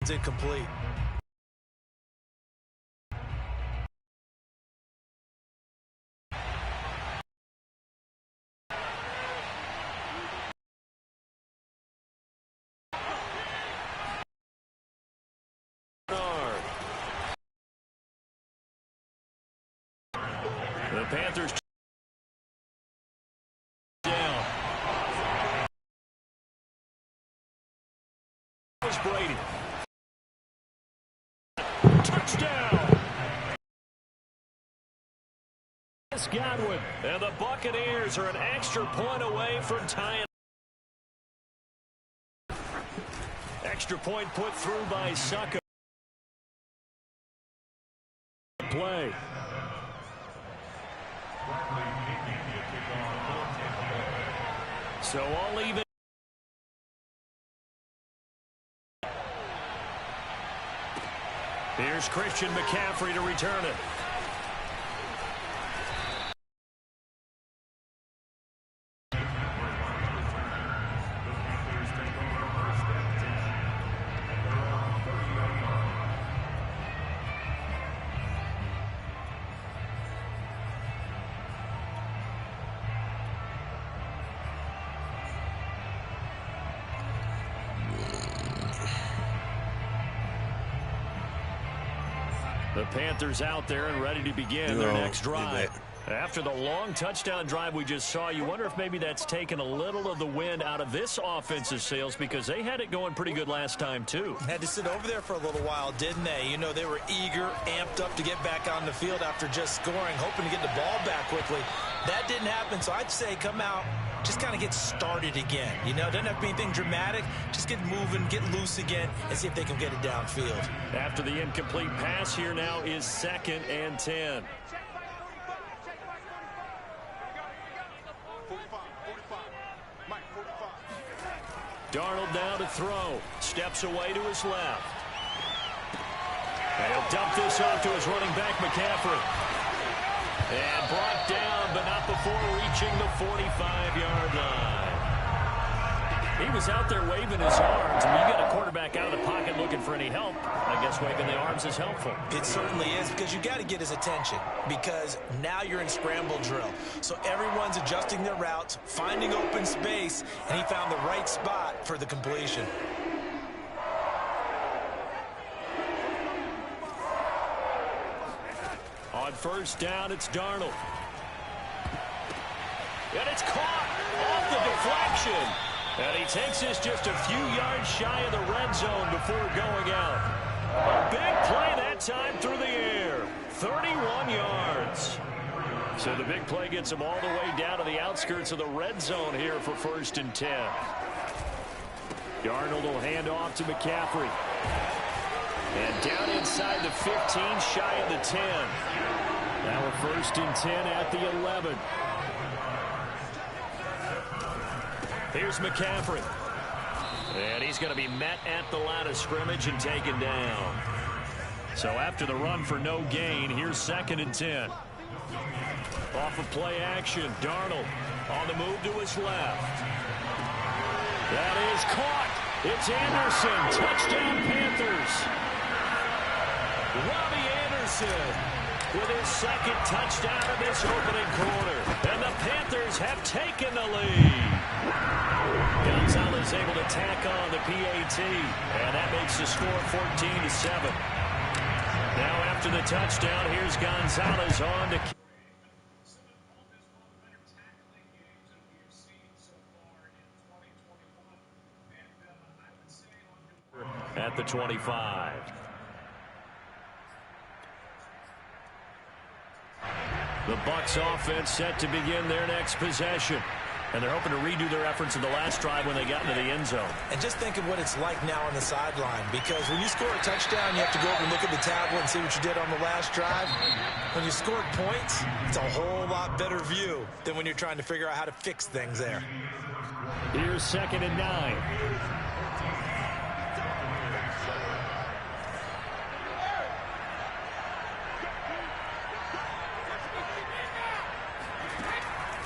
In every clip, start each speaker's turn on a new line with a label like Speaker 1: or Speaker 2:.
Speaker 1: It's incomplete.
Speaker 2: The Panthers down. Brady. Touchdown. Godwin. And the Buccaneers are an extra point away from tying. Extra point put through by Succo. Play. So all even. Here's Christian McCaffrey to return it. The Panthers out there and ready to begin their next drive. After the long touchdown drive we just saw, you wonder if maybe that's taken a little of the wind out of this offensive sails, because they had it going pretty good last time too.
Speaker 1: Had to sit over there for a little while, didn't they? You know, they were eager, amped up to get back on the field after just scoring, hoping to get the ball back quickly. That didn't happen, so I'd say come out, just kind of get started again. You know, doesn't have to be anything dramatic. Just get moving, get loose again, and see if they can get it downfield.
Speaker 2: After the incomplete pass, here now is 2nd and 10. Darnold now to throw. Steps away to his left. And he'll dump this off to his running back, McCaffrey. And brought down, but not before reaching the 45-yard line. He was out there waving his arms, and you got a quarterback out of the pocket looking for any help. I guess waving the arms is helpful.
Speaker 1: It certainly is, because you got to get his attention, because now you're in scramble drill. So everyone's adjusting their routes, finding open space, and he found the right spot for the completion.
Speaker 2: On first down, it's Darnold. And it's caught off the deflection. And he takes this just a few yards shy of the red zone before going out. A big play that time through the air. 31 yards. So the big play gets him all the way down to the outskirts of the red zone here for 1st and 10. Darnold will hand off to McCaffrey. And down inside the 15, shy of the 10. Now we're 1st and 10 at the 11. Here's McCaffrey. And he's going to be met at the line of scrimmage and taken down. So after the run for no gain, here's 2nd and 10. Off of play action, Darnold on the move to his left. That is caught. It's Anderson. Touchdown, Panthers. Robbie Anderson with his 2nd touchdown of this opening quarter. And the Panthers have taken the lead. Gonzalez able to tack on the PAT. And that makes the score 14-7. Now after the touchdown, here's Gonzalez on to... at the 25. The Bucs offense set to begin their next possession. And they're hoping to redo their efforts in the last drive when they got into the end zone. And just think of what it's like now on the sideline, because when you score a touchdown, you have to go over and look at the tablet and see what you did on the last drive. When you scored points, it's a whole lot better view than when you're trying to figure out how to fix things there. Here's 2nd and 9.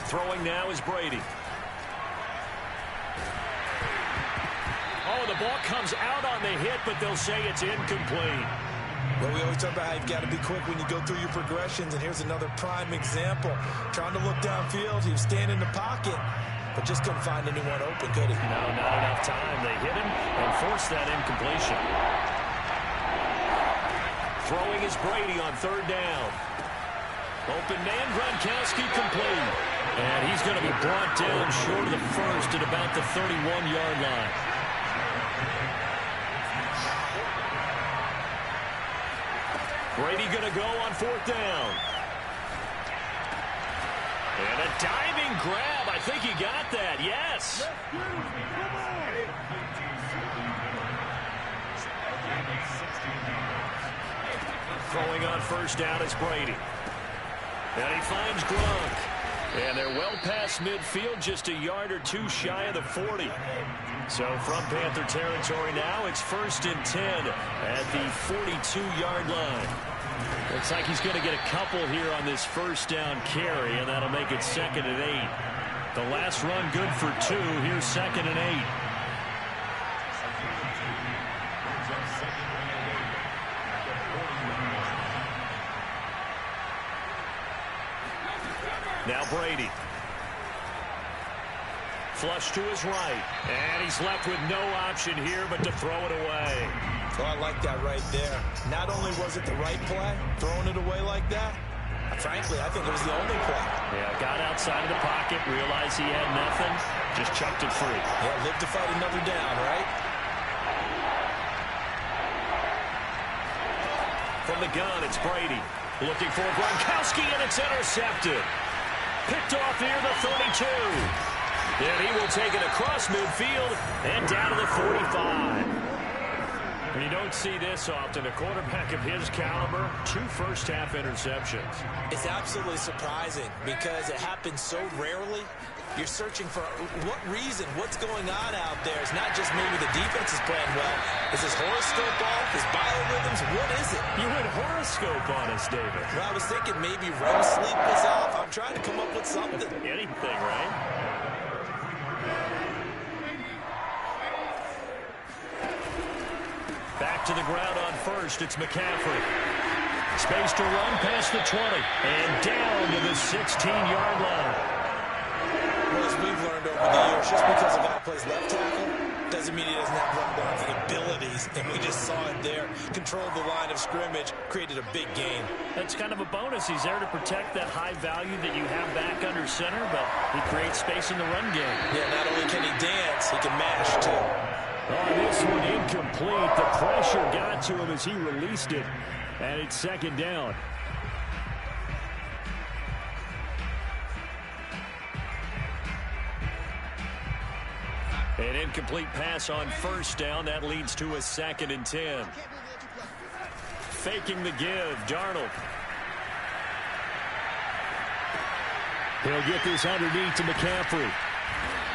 Speaker 2: Throwing now is Brady. Oh, the ball comes out on the hit, but they'll say it's incomplete.
Speaker 1: Well, we always talk about how you've got to be quick when you go through your progressions, and here's another prime example. Trying to look downfield, he was standing in the pocket, but just couldn't find anyone open, could he?
Speaker 2: No, not enough time. They hit him and forced that incompletion. Throwing is Brady on third down. Open man, Gronkowski complete. And he's going to be brought down short of the first at about the 31-yard line. Brady going to go on fourth down. And a diving grab. I think he got that. Yes. Throwing on first down is Brady. And he finds Gronk. And they're well past midfield, just a yard or two shy of the 40. So from Panther territory now, it's 1st and 10 at the 42-yard line. Looks like he's going to get a couple here on this first down carry, and that'll make it 2nd and 8. The last run good for 2. Here's 2nd and 8. Now Brady. Flush to his right. And he's left with no option here but to throw it away.
Speaker 1: Oh, I like that right there. Not only was it the right play, throwing it away like that, frankly, I think it was the only play.
Speaker 2: Yeah, got outside of the pocket, realized he had nothing, just chucked it free.
Speaker 1: Yeah, live to fight another down, right?
Speaker 2: From the gun, it's Brady. Looking for Gronkowski, and it's intercepted. Picked off near the 32. And he will take it across midfield and down to the 45. You don't see this often. A quarterback of his caliber, 2 first-half interceptions.
Speaker 1: It's absolutely surprising because it happens so rarely. You're searching for what reason, what's going on out there. It's not just maybe the defense is playing well. Is his horoscope off? His biorhythms? What is it?
Speaker 2: You went horoscope on us, David.
Speaker 1: Well, I was thinking maybe REM sleep was off. I'm trying to come up with something.
Speaker 2: Anything, right? Back to the ground on first. It's McCaffrey. Space to run past the 20. And down to the 16-yard line.
Speaker 1: Well, as we've learned over the years, just because a guy plays left tackle doesn't mean he doesn't have run-blocking abilities. And we just saw it there. Controlled the line of scrimmage, created a big gain.
Speaker 2: That's kind of a bonus. He's there to protect that high value that you have back under center, but he creates space in the run game.
Speaker 1: Yeah, not only can he dance, he can mash, too.
Speaker 2: On this one, incomplete. The pressure got to him as he released it, and it's 2nd down. An incomplete pass on first down. That leads to a 2nd and 10. Faking the give, Darnold. He'll get this underneath to McCaffrey.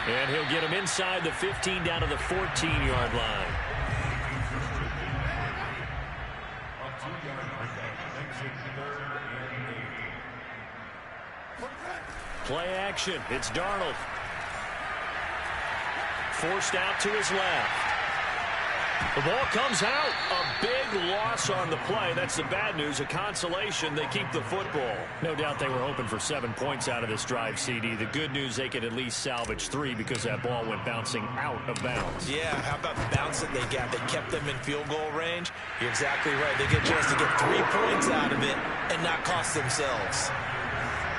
Speaker 2: And he'll get him inside the 15 down to the 14-yard line. Play action. It's Darnold. Forced out to his left. The ball comes out. A big loss on the play. That's the bad news. A consolation. They keep the football. No doubt they were hoping for 7 points out of this drive, CD. The good news, they could at least salvage 3 because that ball went bouncing out of bounds.
Speaker 1: Yeah, how about the bounce that they got? They kept them in field goal range. You're exactly right. They get a chance to get 3 points out of it and not cost themselves.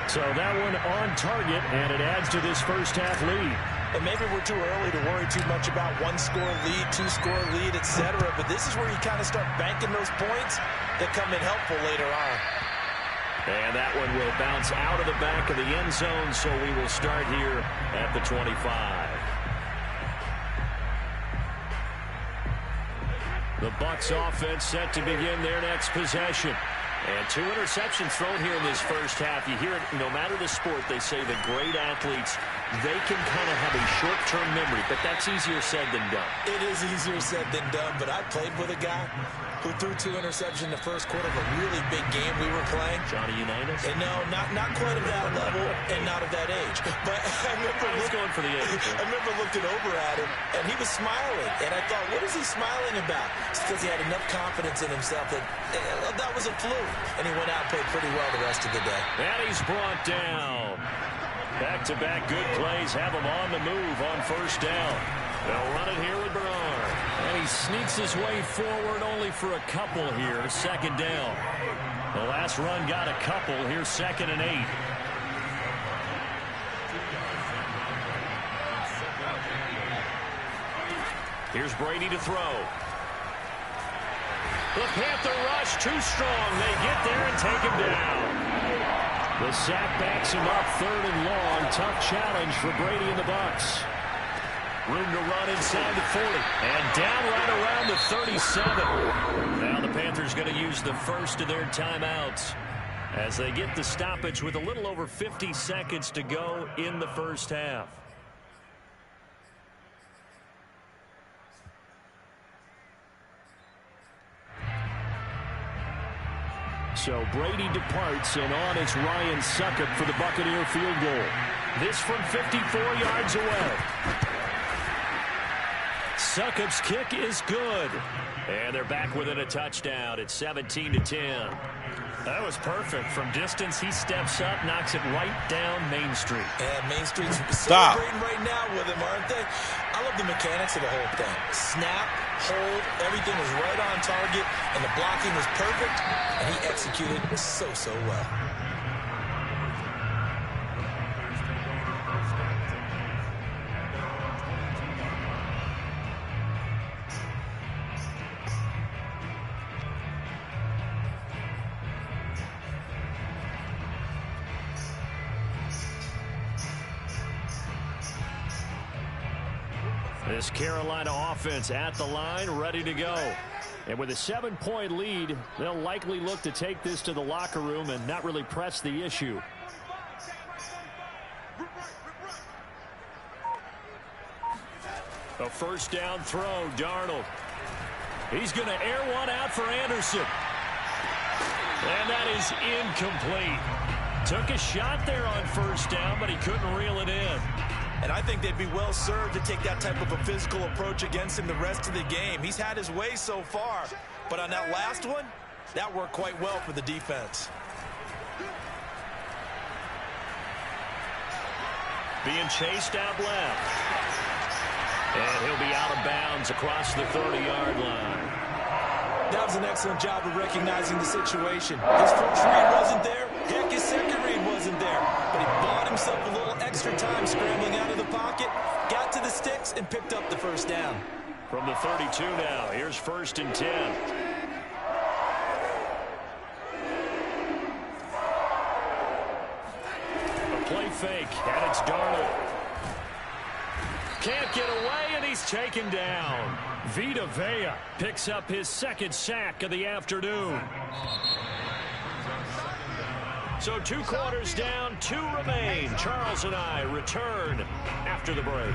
Speaker 2: So that one on target, and it adds to this first half lead.
Speaker 1: And maybe we're too early to worry too much about 1-score lead, 2-score lead, etc. But this is where you kind of start banking those points that come in helpful later on.
Speaker 2: And that one will bounce out of the back of the end zone, so we will start here at the 25. The Bucs offense set to begin their next possession. And 2 interceptions thrown here in this first half. You hear it, no matter the sport, they say the great athletes they can kind of have a short-term memory, but that's easier said than done.
Speaker 1: It is easier said than done, but I played with a guy who threw 2 interceptions in the first quarter of a really big game we were playing.
Speaker 2: Johnny Unitas?
Speaker 1: And no, not quite of that level and not of that age. But I remember looking over at him, and he was smiling. And I thought, what is he smiling about? It's because he had enough confidence in himself that that was a fluke. And he went out and played pretty well the rest of the day.
Speaker 2: And he's brought down. Back-to-back good plays have him on the move on first down. They'll run it here with Bernard. And he sneaks his way forward only for a couple here. Second down. The last run got a couple. Here's 2nd and 8. Here's Brady to throw. The Panther rush too strong. They get there and take him down. The sack backs him up 3rd and long. Tough challenge for Brady and the Bucs. Room to run inside the 40. And down right around the 37. Now the Panthers going to use the first of their timeouts as they get the stoppage with a little over 50 seconds to go in the first half. So Brady departs, and on it's Ryan Succop for the Buccaneer field goal. This from 54 yards away. Succop's kick is good. And they're back within a touchdown. It's 17-10. That was perfect. From distance, he steps up, knocks it right down Main Street.
Speaker 1: And Main Street's celebrating right now with him, aren't they? I love the mechanics of the whole thing. Snap, hold, everything was right on target, and the blocking was perfect, and he executed so well.
Speaker 2: This Carolina offense at the line, ready to go. And with a 7-point lead, they'll likely look to take this to the locker room and not really press the issue. A first down throw, Darnold. He's going to air one out for Anderson. And that is incomplete. Took a shot there on first down, but he couldn't reel it in.
Speaker 1: And I think they'd be well served to take that type of a physical approach against him the rest of the game. He's had his way so far, but on that last one, that worked quite well for the defense.
Speaker 2: Being chased out left. And he'll be out of bounds across the 30-yard line.
Speaker 1: That was an excellent job of recognizing the situation. His first read wasn't there. Heck, his second read wasn't there. But he bought himself a little extra time scrambling out of the pocket, got to the sticks, and picked up the first down.
Speaker 2: From the 32 now, here's 1st and 10. A play fake, and it's Darnold. Can't get away, and he's taken down. Vita Vea picks up his 2nd sack of the afternoon. So 2 quarters down, 2 remain. Charles and I return after the break.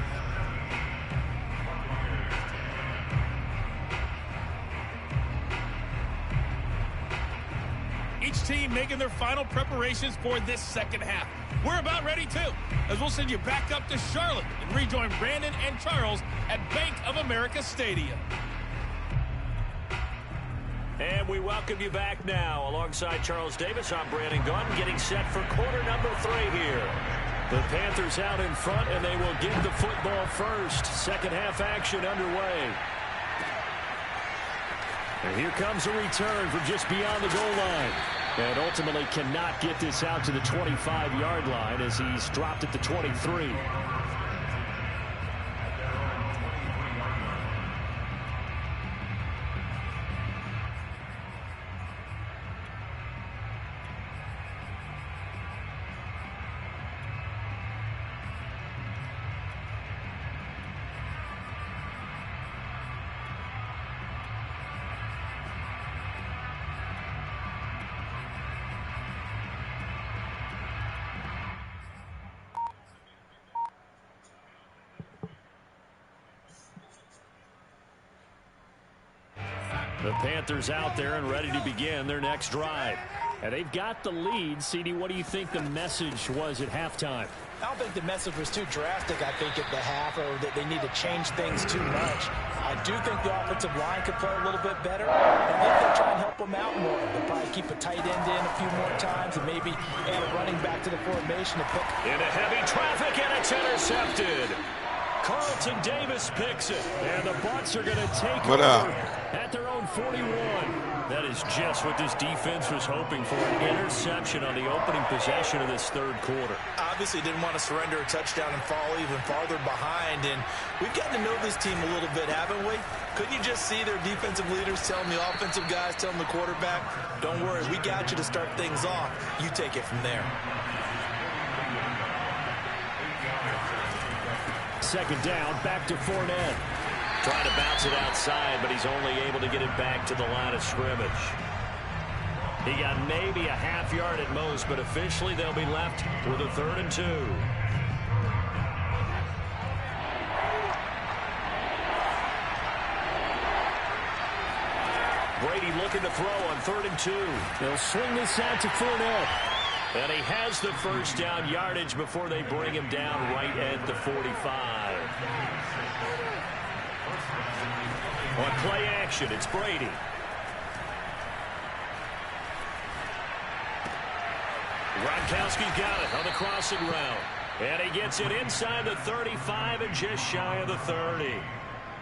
Speaker 3: Each team making their final preparations for this second half. We're about ready too, as we'll send you back up to Charlotte and rejoin Brandon and Charles at Bank of America Stadium.
Speaker 2: And we welcome you back now. Alongside Charles Davis, I'm Brandon Gunn, getting set for quarter number 3 here. The Panthers out in front, and they will get the football first. Second half action underway. And here comes a return from just beyond the goal line. And ultimately cannot get this out to the 25-yard line as he's dropped at the 23. The Panthers out there and ready to begin their next drive. And they've got the lead. CD, what do you think the message was at halftime?
Speaker 1: I don't think the message was too drastic, I think, at the half, or that they need to change things too much. I do think the offensive line could play a little bit better. I think they'll try and help them out more. They'll probably keep a tight end in a few more times and maybe add a running back to the formation to pick.
Speaker 2: Into heavy traffic, and it's intercepted. Carlton Davis picks it, and the Bucs are going to take over at their own 41. That is just what this defense was hoping for, an interception on the opening possession of this third quarter.
Speaker 1: Obviously didn't want to surrender a touchdown and fall even farther behind, and we've gotten to know this team a little bit, haven't we? Couldn't you just see their defensive leaders telling the offensive guys, telling the quarterback, don't worry, we got you to start things off. You take it from there.
Speaker 2: Second down, back to Fournette. Trying to bounce it outside, but he's only able to get it back to the line of scrimmage. He got maybe a half yard at most, but officially they'll be left with a 3rd and 2. Brady looking to throw on 3rd and 2. They'll swing this out to Fournette. And he has the first down yardage before they bring him down right at the 45. On play action, it's Brady. Gronkowski's got it on the crossing route. And he gets it inside the 35 and just shy of the 30.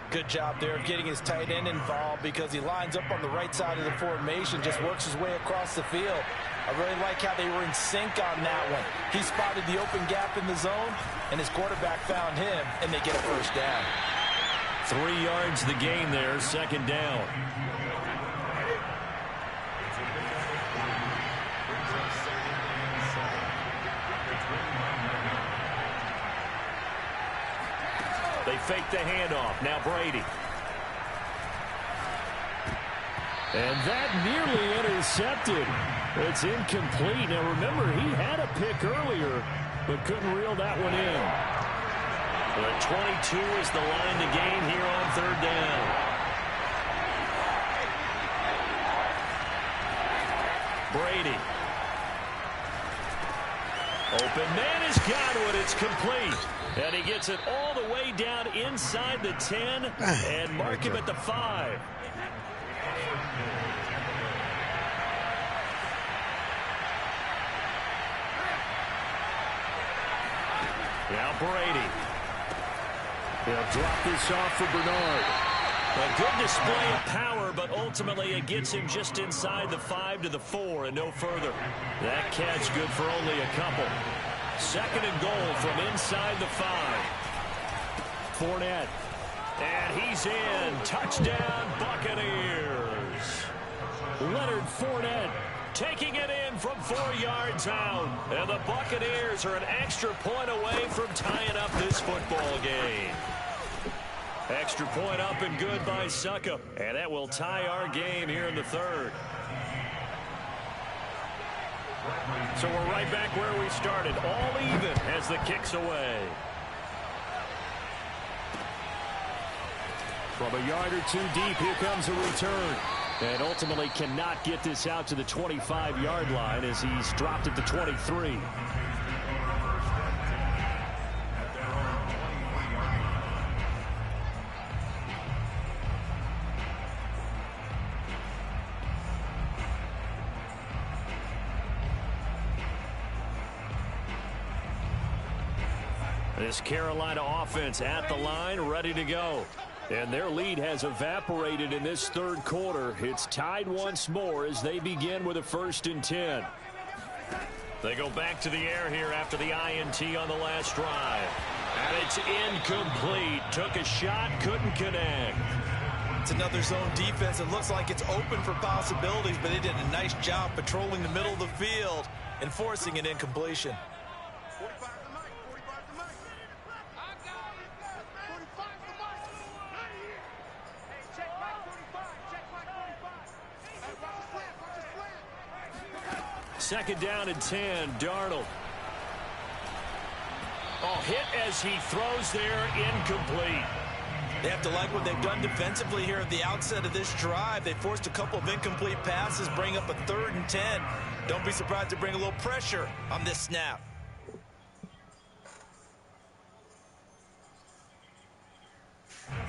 Speaker 1: Good job there of getting his tight end involved because he lines up on the right side of the formation, just works his way across the field. I really like how they were in sync on that one. He spotted the open gap in the zone, and his quarterback found him, and they get a first down.
Speaker 2: 3 yards the gain there, second down. They fake the handoff. Now Brady. And that nearly intercepted. It's incomplete. Now remember, he had a pick earlier, but couldn't reel that one in. But 22 is the line to gain here on 3rd down. Brady. Open man has got it. It's complete. And he gets it all the way down inside the 10 and mark him at the 5. Now Brady. They'll drop this off for Bernard. A good display of power, but ultimately it gets him just inside the 5 to the 4 and no further. That catch good for only a couple. 2nd and goal from inside the 5. Fournette. And he's in. Touchdown, Buccaneers. Leonard Fournette taking it in from 4 yards out. And the Buccaneers are an extra point away from tying up this football game. Extra point up and good by Suckup. And that will tie our game here in the 3rd. So we're right back where we started. All even as the kick's away. From a yard or 2 deep, here comes a return. And ultimately cannot get this out to the 25-yard line as he's dropped at the 23. This Carolina offense at the line, ready to go. And their lead has evaporated in this 3rd quarter. It's tied once more as they begin with a 1st and 10. They go back to the air here after the INT on the last drive. And it's incomplete. Took a shot, couldn't connect.
Speaker 1: It's another zone defense. It looks like it's open for possibilities, but they did a nice job patrolling the middle of the field and forcing an incompletion.
Speaker 2: Second down and 10, Darnold. Oh, hit as he throws there, incomplete.
Speaker 1: They have to like what they've done defensively here at the outset of this drive. They forced a couple of incomplete passes, bring up a 3rd and 10. Don't be surprised to bring a little pressure on this snap.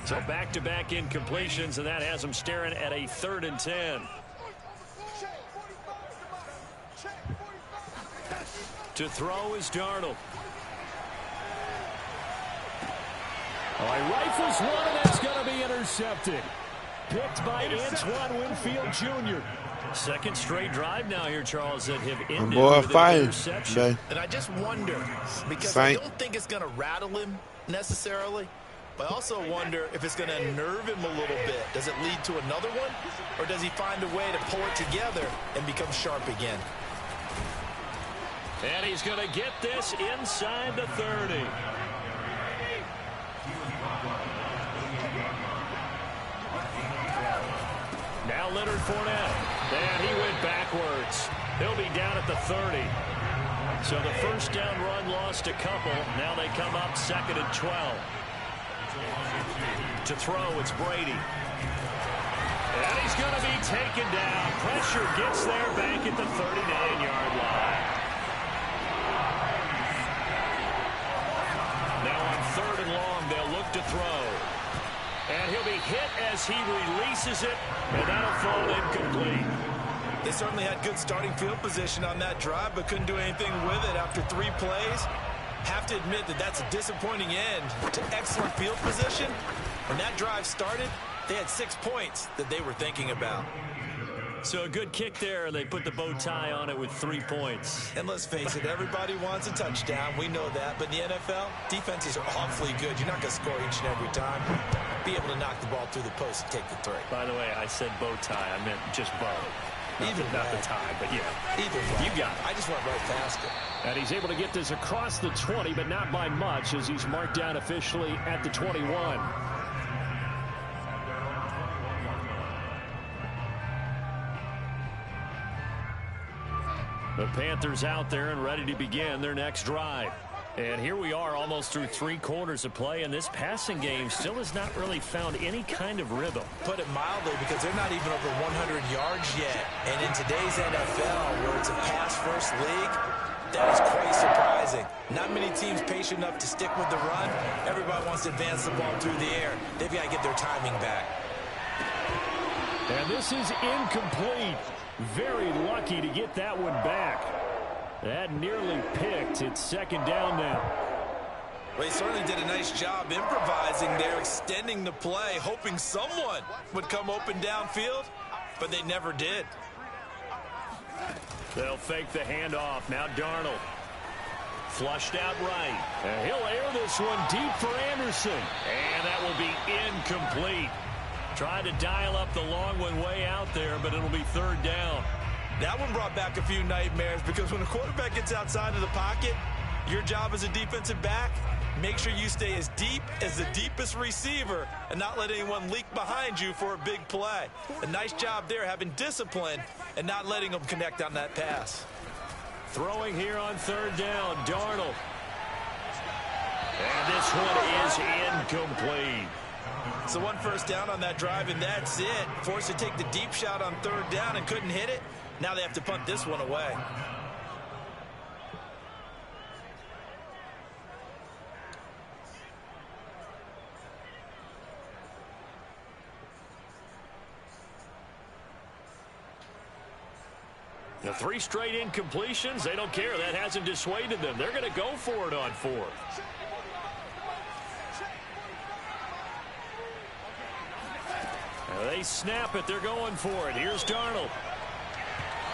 Speaker 2: So back-to-back incompletions, and that has them staring at a 3rd and 10. To throw is Darnold.
Speaker 4: Oh, he rifles one, and that's going to be intercepted. Picked by Antoine Winfield Jr.
Speaker 2: Second straight drive now here, Charles, that have ended
Speaker 5: boy,
Speaker 2: with an interception.
Speaker 1: And I just wonder, because I don't think it's going to rattle him necessarily, but I also wonder if it's going to nerve him a little bit. Does it lead to another one, or does he find a way to pull it together and become sharp again?
Speaker 2: And he's going to get this inside the 30. Now Leonard Fournette. And he went backwards. He'll be down at the 30. So the first down run lost a couple. Now they come up 2nd and 12. To throw, it's Brady. And he's going to be taken down. Pressure gets there back at the 39-yard line. Now on 3rd and long, they'll look to throw. And he'll be hit as he releases it, and that'll fall incomplete.
Speaker 1: They certainly had good starting field position on that drive, but couldn't do anything with it after 3 plays. Have to admit that that's a disappointing end to excellent field position. When that drive started, they had 6 points that they were thinking about.
Speaker 2: So a good kick there. They put the bow tie on it with 3 points.
Speaker 1: And let's face it, everybody wants a touchdown. We know that. But in the NFL, defenses are awfully good. You're not going to score each and every time. Be able to knock the ball through the post and take the 3.
Speaker 2: By the way, I said bow tie. I meant just bow. Not the tie, but yeah.
Speaker 1: Either way.
Speaker 2: You got it.
Speaker 1: I just went right past it.
Speaker 4: And he's able to get this across the 20, but not by much, as he's marked down officially at the 21.
Speaker 2: The Panthers out there and ready to begin their next drive. And here we are almost through 3 quarters of play, and this passing game still has not really found any kind of rhythm.
Speaker 1: Put it mildly, because they're not even over 100 yards yet. And in today's NFL, where it's a pass-first league, that is quite surprising. Not many teams patient enough to stick with the run. Everybody wants to advance the ball through the air. They've got to get their timing back.
Speaker 4: And this is incomplete. Very lucky to get that one back. That nearly picked. It's 2nd down now.
Speaker 1: Well, he certainly did a nice job improvising there, extending the play, hoping someone would come open downfield, but they never did.
Speaker 2: They'll fake the handoff. Now Darnold. Flushed out right. And he'll air this one deep for Anderson. And that will be incomplete. Tried to dial up the long one way out there, but it'll be 3rd down.
Speaker 1: That one brought back a few nightmares, because when a quarterback gets outside of the pocket, your job as a defensive back, make sure you stay as deep as the deepest receiver and not let anyone leak behind you for a big play. A nice job there, having discipline and not letting them connect on that pass.
Speaker 2: Throwing here on 3rd down, Darnold. And this one is incomplete.
Speaker 1: So 1 first down on that drive, and that's it. Forced to take the deep shot on 3rd down and couldn't hit it. Now they have to punt this one away.
Speaker 2: The 3 straight incompletions, they don't care. That hasn't dissuaded them. They're going to go for it on 4th. They snap it. They're going for it. Here's Darnold.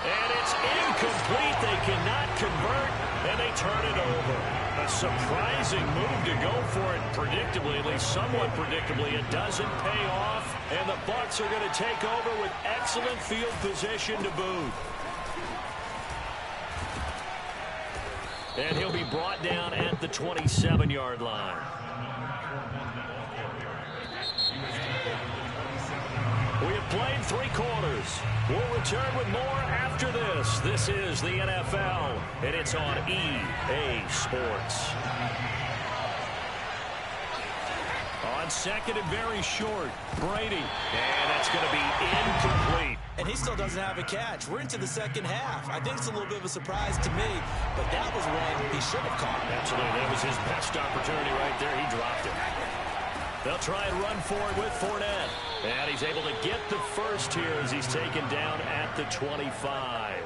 Speaker 2: And it's incomplete. They cannot convert, and they turn it over. A surprising move to go for it predictably, at least somewhat predictably. It doesn't pay off, and the Bucs are going to take over with excellent field position to boot. And he'll be brought down at the 27-yard line. We have played 3 quarters. We'll return with more after this. This is the NFL, and it's on EA Sports. On
Speaker 4: second and very short. Brady. And that's going to be incomplete.
Speaker 1: And he still doesn't have a catch. We're into the second half. I think it's a little bit of a surprise to me, but that was one he should have caught.
Speaker 2: Absolutely. That was his best opportunity right there. He dropped it.
Speaker 4: They'll try and run for it with Fournette.
Speaker 2: And he's able to get the first here as he's taken down at the 25.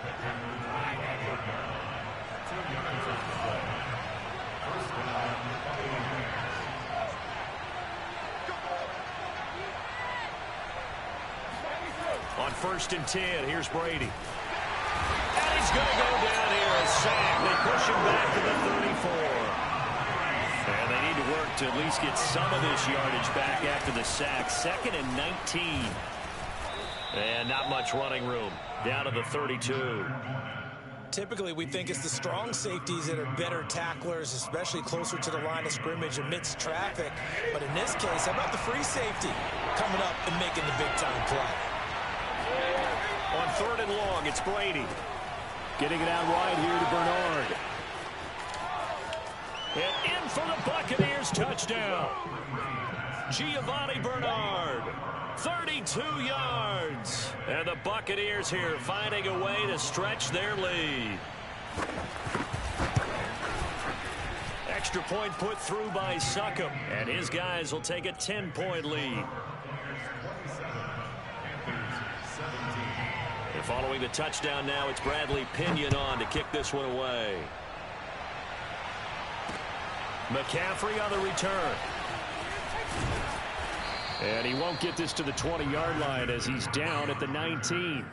Speaker 2: On 1st and 10, here's Brady. And he's going to go down here. A sack. They push him back to the 34. And they need to work to at least get some of this yardage back after the sack. 2nd and 19. And not much running room. Down to the 32.
Speaker 1: Typically, we think it's the strong safeties that are better tacklers, especially closer to the line of scrimmage amidst traffic. But in this case, how about the free safety coming up and making the big-time play?
Speaker 2: On 3rd and long, it's Brady.
Speaker 4: Getting it out wide here to Bernard.
Speaker 2: And in for the Buccaneers touchdown. Giovanni Bernard. 32 yards. And the Buccaneers here finding a way to stretch their lead. Extra point put through by Succop. And his guys will take a 10-point lead. And following the touchdown now, it's Bradley Pinion on to kick this one away. McCaffrey on the return.
Speaker 4: And he won't get this to the 20-yard line as he's down at the 19.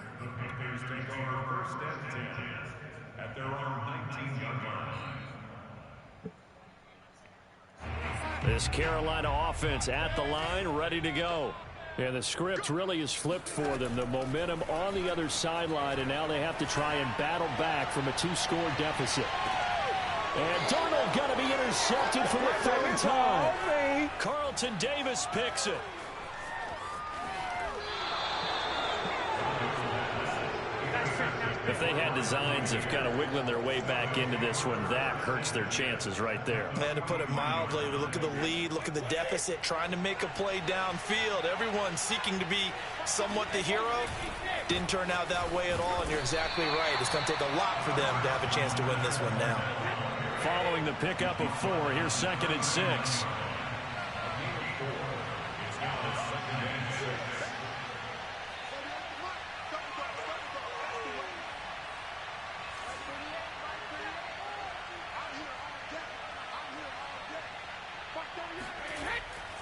Speaker 2: This Carolina offense at the line, ready to go.
Speaker 4: And the script really is flipped for them. The momentum on the other sideline, and now they have to try and battle back from a 2-score deficit. And Darnold going to be intercepted for the 3rd time.
Speaker 2: Carlton Davis picks it. If they had designs of kind of wiggling their way back into this one, that hurts their chances right there.
Speaker 1: Man, to put it mildly, look at the lead, look at the deficit, trying to make a play downfield. Everyone seeking to be somewhat the hero. Didn't turn out that way at all, and you're exactly right. It's going to take a lot for them to have a chance to win this one now.
Speaker 2: Following the pickup of 4, here's 2nd and 6.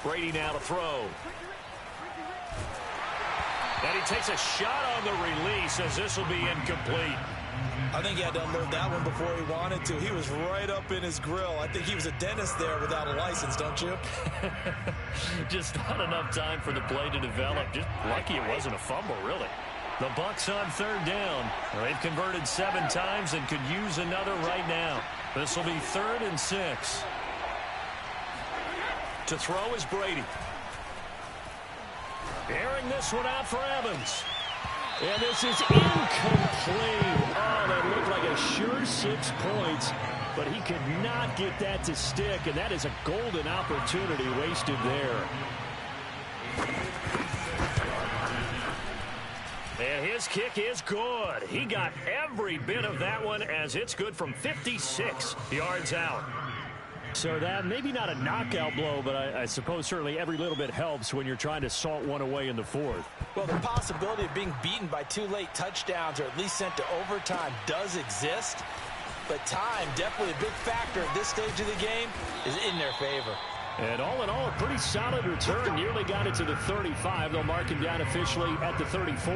Speaker 2: Brady now to throw. And he takes a shot on the release as this will be incomplete.
Speaker 1: I think he had to unload that one before he wanted to. He was right up in his grill. I think he was a dentist there without a license, don't you?
Speaker 2: Just not enough time for the play to develop. Just lucky it wasn't a fumble, really. The Bucs on 3rd down. They've converted 7 times and could use another right now. This will be 3rd and 6. To throw is Brady. Airing this one out for Evans.
Speaker 4: And this is incomplete. Oh, that looked like a sure 6 points, but he could not get that to stick, and that is a golden opportunity wasted there.
Speaker 2: And his kick is good. He got every bit of that one as it's good from 56 yards out.
Speaker 4: So that maybe not a knockout blow, but I suppose certainly every little bit helps when you're trying to salt one away in the 4th.
Speaker 1: Well, the possibility of being beaten by 2 late touchdowns or at least sent to overtime does exist, but time, definitely a big factor at this stage of the game, is in their favor.
Speaker 4: And all in all, a pretty solid return. Nearly got it to the 35. They'll mark him down officially at the 34.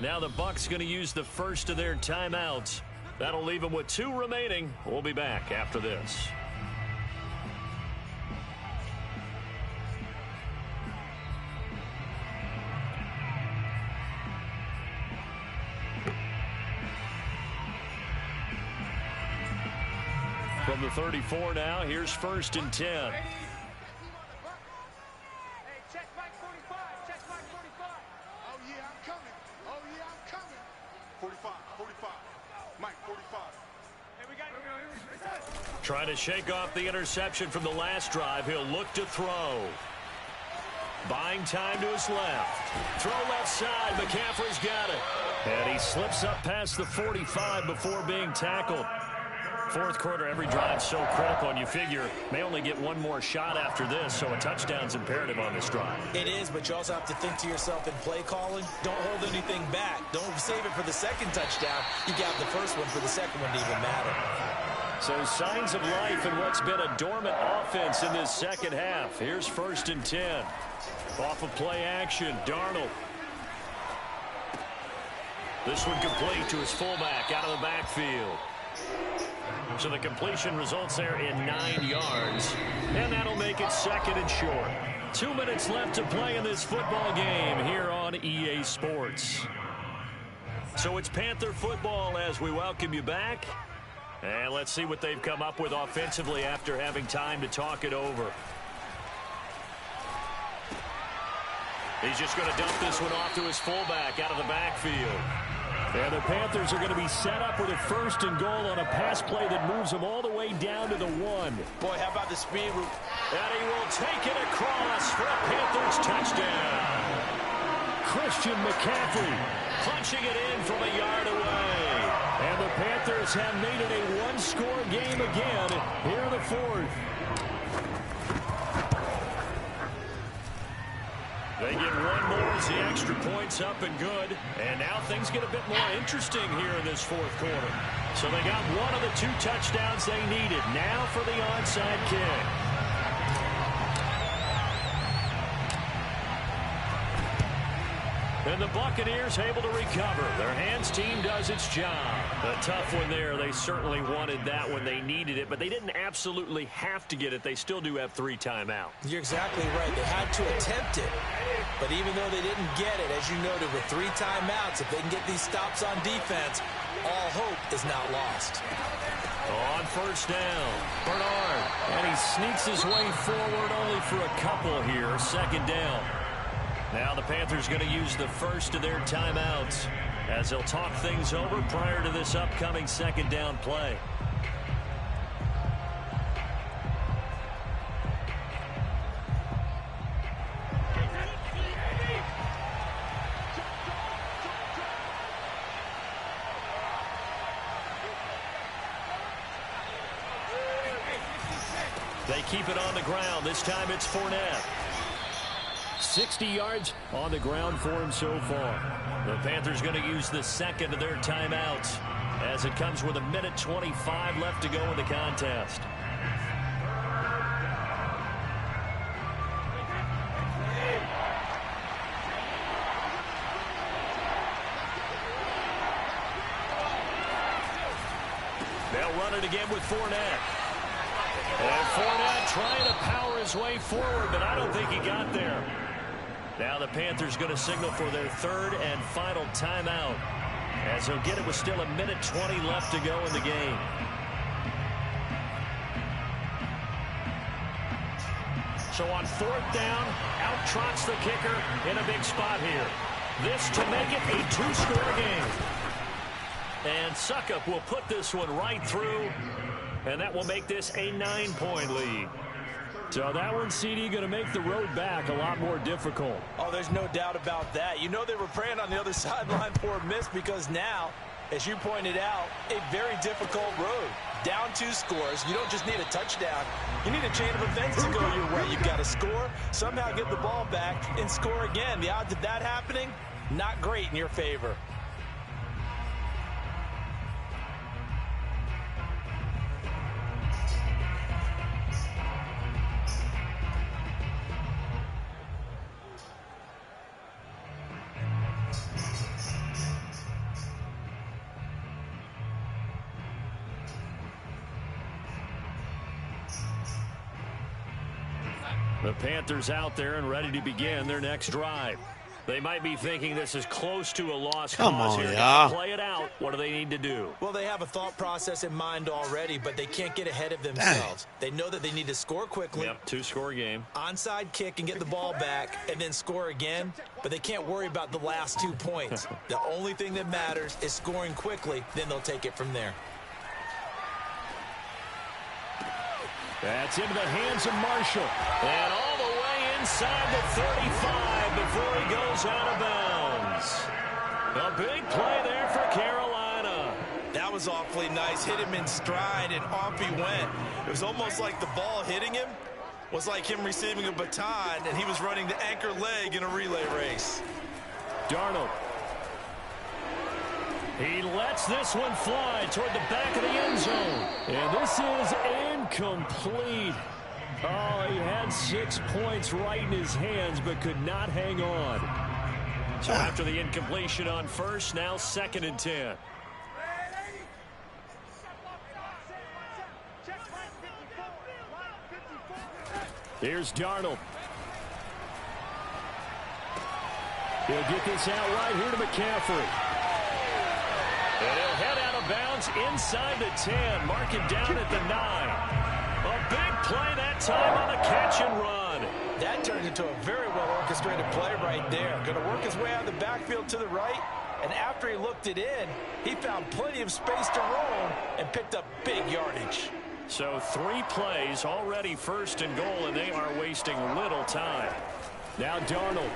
Speaker 2: Now the Bucs going to use the first of their timeouts. That'll leave them with 2 remaining. We'll be back after this.
Speaker 4: 34 now. Here's 1st and 10. Trying to shake off the interception from the last drive. He'll look to throw. Buying time to his left. Throw left side. McCaffrey's got it. And he slips up past the 45 before being tackled. Fourth quarter, every drive's so critical, and you figure may only get one more shot after this, so a touchdown's imperative on this drive.
Speaker 1: It is, but you also have to think to yourself in play calling, don't hold anything back. Don't save it for the second touchdown. You got the first one for the second one to even matter.
Speaker 4: So signs of life in what's been a dormant offense in this second half. Here's 1st and 10. Off of play action, Darnold. This one complete to his fullback out of the backfield. So the completion results there in 9 yards. And that'll make it 2nd and short. 2 minutes left to play in this football game here on EA Sports. So it's Panther football as we welcome you back. And let's see what they've come up with offensively after having time to talk it over. He's just going to dump this one off to his fullback out of the backfield. And the Panthers are going to be set up with a 1st and goal on a pass play that moves them all the way down to the 1.
Speaker 1: Boy, how about the speed?
Speaker 4: And he will take it across for a Panthers touchdown. Christian McCaffrey punching it in from a yard away. And the Panthers have made it a one-score game again here in the 4th. They get one more as the extra point's up and good. And now things get a bit more interesting here in this 4th quarter. So they got one of the 2 touchdowns they needed. Now for the onside kick. And the Buccaneers able to recover. Their hands team does its job. A tough one there. They certainly wanted that when they needed it, but they didn't absolutely have to get it. They still do have 3 timeouts.
Speaker 1: You're exactly right. They had to attempt it. But even though they didn't get it, as you noted, with 3 timeouts, if they can get these stops on defense, all hope is not lost.
Speaker 4: On 1st down, Bernard. And he sneaks his way forward only for a couple here. 2nd down. Now the Panthers going to use the first of their timeouts as they'll talk things over prior to this upcoming 2nd down play. They keep it on the ground. This time it's Fournette. 60 yards on the ground for him so far. The Panthers going to use the 2nd of their timeouts as it comes with 1:25 left to go in the contest. They'll run it again with Fournette. And Fournette trying to power his way forward, but I don't think he got there. Now the Panthers going to signal for their 3rd and final timeout as they'll get it with still 1:20 left to go in the game. So on 4th down, out trots the kicker in a big spot here. This to make it a 2-score game. And Suckup will put this one right through, and that will make this a 9-point lead. So that one, CD, going to make the road back a lot more difficult.
Speaker 1: Oh, there's no doubt about that. You know they were praying on the other sideline for a miss because now, as you pointed out, a very difficult road. Down 2 scores. You don't just need a touchdown. You need a chain of events to go your way. You've got to score, somehow get the ball back, and score again. The odds of that happening, not great in your favor.
Speaker 4: The Panthers out there and ready to begin their next drive.
Speaker 2: They might be thinking this is close to a lost
Speaker 5: Come
Speaker 2: cause
Speaker 5: on,
Speaker 2: here.
Speaker 5: yeah.
Speaker 2: Play it out. What do they need to do?
Speaker 1: Well, they have a thought process in mind already, but they can't get ahead of themselves. They know that they need to score quickly.
Speaker 2: Yep, two-score game.
Speaker 1: Onside kick and get the ball back and then score again, but they can't worry about the last 2 points. The only thing that matters is scoring quickly, then they'll take it from there.
Speaker 4: That's into the hands of Marshall.
Speaker 2: And all the way inside the 35 before he goes out of bounds. A big play there for Carolina.
Speaker 1: That was awfully nice. Hit him in stride, and off he went. It was almost like the ball hitting him was like him receiving a baton, and he was running the anchor leg in a relay race.
Speaker 4: Darnold. He lets this one fly toward the back of the end zone. And this is incomplete. Oh, he had 6 points right in his hands, but could not hang on.
Speaker 2: So after the incompletion on first, now 2nd and 10.
Speaker 4: Here's Darnold. He'll get this out right here to McCaffrey.
Speaker 2: And he'll head out of bounds inside the 10. Mark it down at the 9. A big play that time on the catch and run.
Speaker 1: That turned into a very well-orchestrated play right there. Going to work his way out of the backfield to the right, and after he looked it in, he found plenty of space to roam and picked up big yardage.
Speaker 2: So 3 plays, already 1st and goal, and they are wasting little time.
Speaker 4: Now Darnold.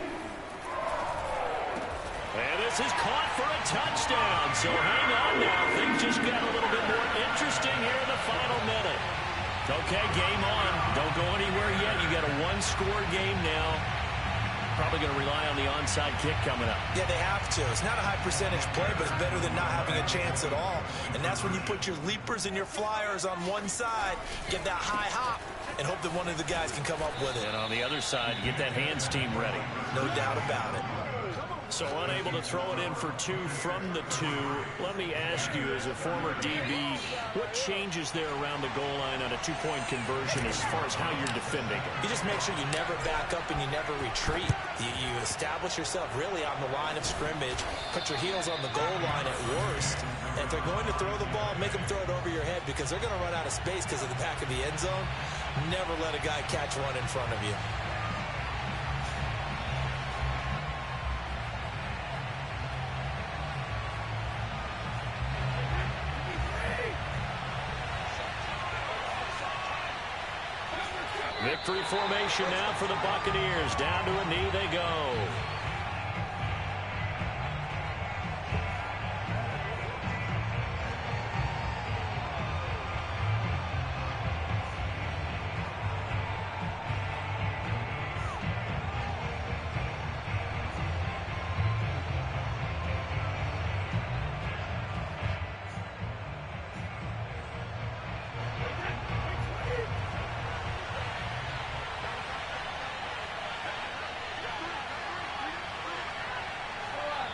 Speaker 2: And this is caught for a touchdown. So hang on now. Things just got a little bit more interesting here in the final minute. Okay, game on. Don't go anywhere yet. You got a 1-score game now. Probably going to rely on the onside kick coming up.
Speaker 1: Yeah, they have to. It's not a high percentage play, but it's better than not having a chance at all. And that's when you put your leapers and your flyers on one side, get that high hop, and hope that one of the guys can come up with it.
Speaker 2: And on the other side, get that hands team ready.
Speaker 1: No doubt about it.
Speaker 2: So unable to throw it in for 2 from the 2. Let me ask you, as a former DB, what changes there around the goal line on a 2-point conversion as far as how you're defending it?
Speaker 1: You just make sure you never back up and you never retreat. You establish yourself really on the line of scrimmage, put your heels on the goal line at worst. And if they're going to throw the ball, make them throw it over your head because they're going to run out of space because of the back of the end zone. Never let a guy catch one in front of you.
Speaker 2: Victory formation now for the Buccaneers. Down to a knee they go.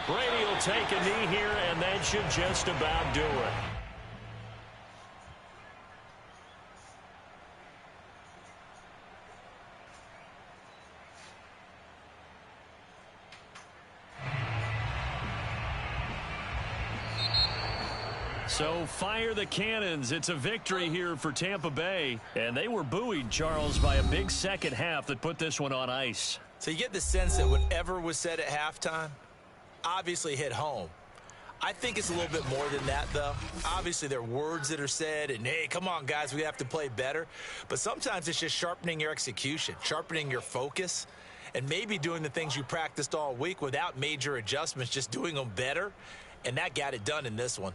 Speaker 2: Brady will take a knee here, and that should just about do it. So fire the cannons. It's a victory here for Tampa Bay. And they were buoyed, Charles, by a big second half that put this one on ice.
Speaker 1: So you get the sense that whatever was said at halftime obviously hit home. I think it's a little bit more than that, though. Obviously, there are words that are said, and, hey, come on, guys, we have to play better. But sometimes it's just sharpening your execution, sharpening your focus, and maybe doing the things you practiced all week without major adjustments, just doing them better. And that got it done in this one.